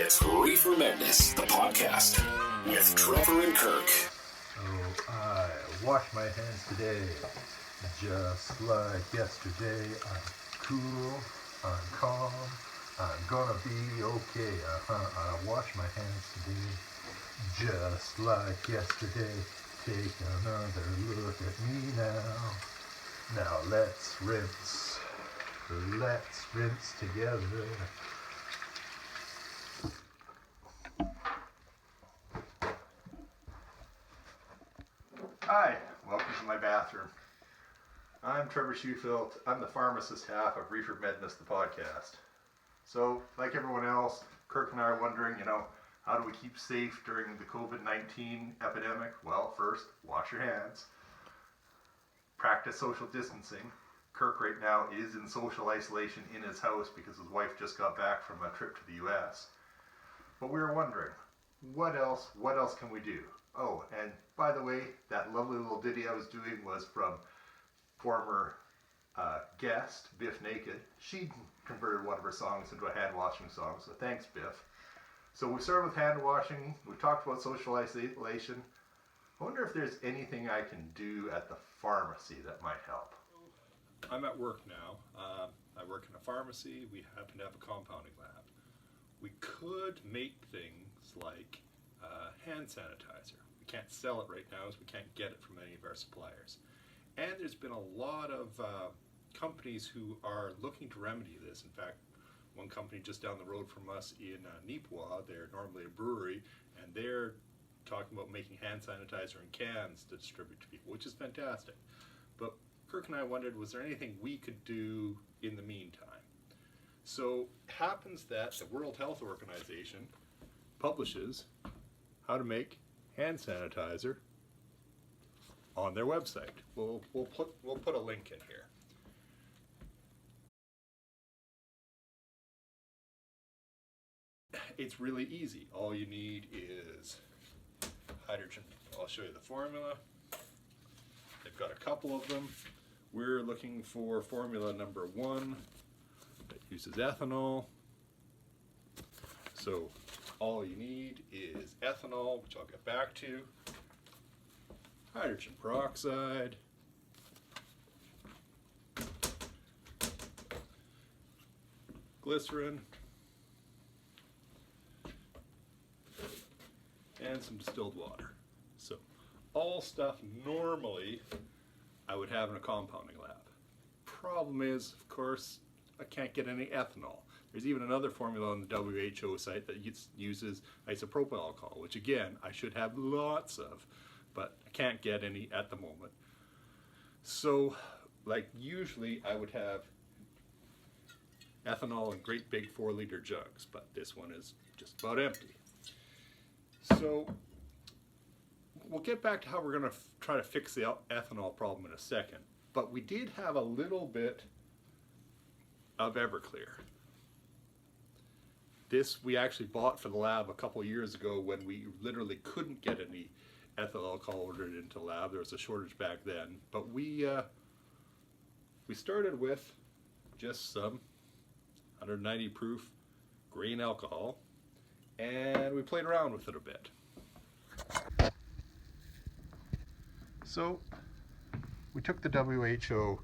It's Reefer MEDness, the podcast, with Trevor and Kirk. So I washed my hands today, just like yesterday. I'm cool, I'm calm, I'm gonna be okay. I washed my hands today, just like yesterday. Take another look at me now. Now let's rinse together. Hi, welcome to my bathroom. I'm Trevor Shoefield. I'm the pharmacist half of Reefer MEDness, the podcast. So, like everyone else, Kirk and I are wondering, how do we keep safe during the Covid19 epidemic? Well, first, wash your hands. Practice social distancing. Kirk right now is in social isolation in his house because his wife just got back from a trip to the US. But we were wondering, what else can we do? Oh, and by the way, that lovely little ditty I was doing was from former guest, Biff Naked. She converted one of her songs into a hand washing song, so thanks, Biff. So we started with hand washing, we talked about social isolation. I wonder if there's anything I can do at the pharmacy that might help. I'm at work now. I work in a pharmacy. We happen to have a compounding lab. We could make things like hand sanitizer. We can't sell it right now as we can't get it from any of our suppliers. And there's been a lot of companies who are looking to remedy this. In fact, one company just down the road from us in Nipawin, they're normally a brewery, and they're talking about making hand sanitizer in cans to distribute to people, which is fantastic. But Kirk and I wondered, was there anything we could do in the meantime? So it happens that the World Health Organization publishes how to make hand sanitizer on their website. We'll put a link in here. It's really easy. All you need is hydrogen. I'll show you the formula. They've got a couple of them. We're looking for formula number 1 that uses ethanol. So all you need is ethanol, which I'll get back to, hydrogen peroxide, glycerin, and some distilled water. So all stuff normally I would have in a compounding lab. Problem is, of course, I can't get any ethanol. There's even another formula on the WHO site that uses isopropyl alcohol, which again, I should have lots of, but I can't get any at the moment. So, like usually I would have ethanol in great big 4-liter jugs, but this one is just about empty. So, we'll get back to how we're going to try to fix the ethanol problem in a second, but we did have a little bit of Everclear. This we actually bought for the lab a couple years ago when we literally couldn't get any ethyl alcohol ordered into the lab. There was a shortage back then, but we started with just some 190 proof grain alcohol, and we played around with it a bit. So we took the WHO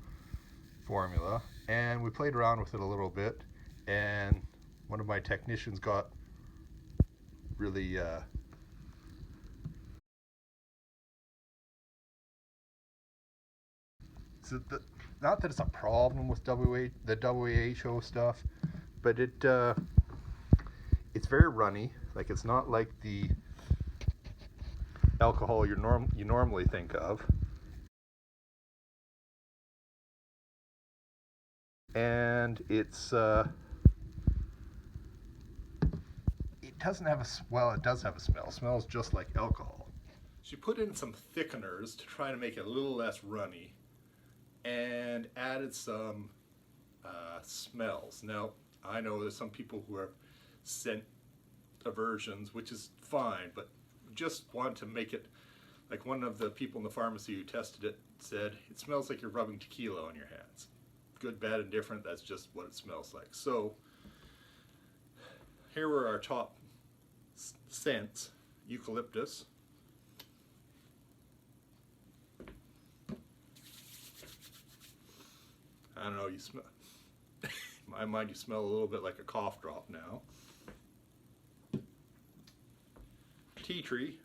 formula and we played around with it a little bit, and one of my technicians got really not that it's a problem with the WHO stuff, but it's very runny. Like, it's not like the alcohol you normally think of. And it doesn't have it does have a smell. It smells just like alcohol. She put in some thickeners to try to make it a little less runny, and added some smells. Now, I know there's some people who have scent aversions, which is fine, but just want to make it, like one of the people in the pharmacy who tested it said, it smells like you're rubbing tequila on your hands. Good, bad, and different, that's just what it smells like. So here were our top scents, eucalyptus. I don't know, you smell, in my mind you smell a little bit like a cough drop now. Tea tree.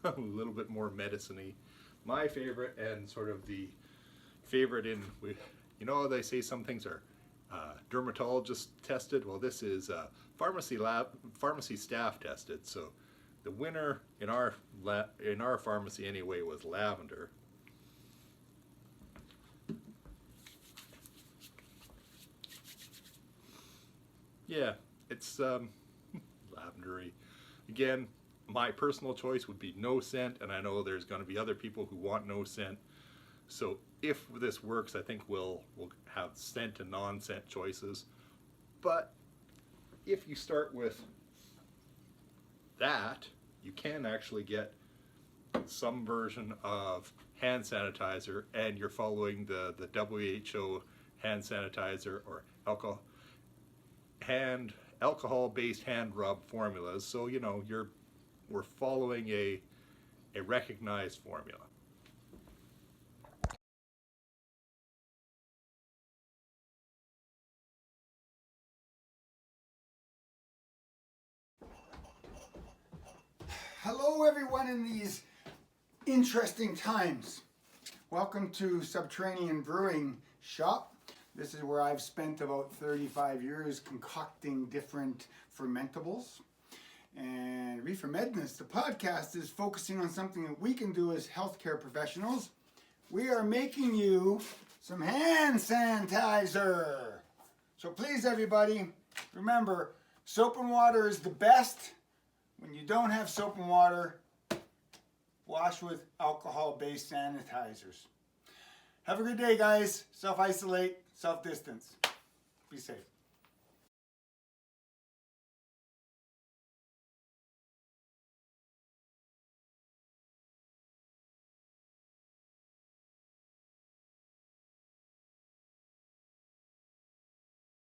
A little bit more medicine-y. My favorite, and sort of the favorite in, you know, they say some things are dermatologist tested. Well, this is pharmacy staff tested. So the winner in our pharmacy anyway was lavender. Yeah, it's lavendery. Again, my personal choice would be no scent, and I know there's going to be other people who want no scent. So if this works, I think we'll have scent and non-scent choices. But if you start with that, you can actually get some version of hand sanitizer, and you're following the WHO hand sanitizer or alcohol-based hand rub formulas. So you know we're following a recognized formula. Hello everyone in these interesting times. Welcome to Subterranean Brewing Shop. This is where I've spent about 35 years concocting different fermentables. And Reefer MEDness, the podcast, is focusing on something that we can do as healthcare professionals. We are making you some hand sanitizer. So please everybody, remember, soap and water is the best. When you don't have soap and water, wash with alcohol-based sanitizers. Have a good day, guys. Self-isolate, self-distance. Be safe.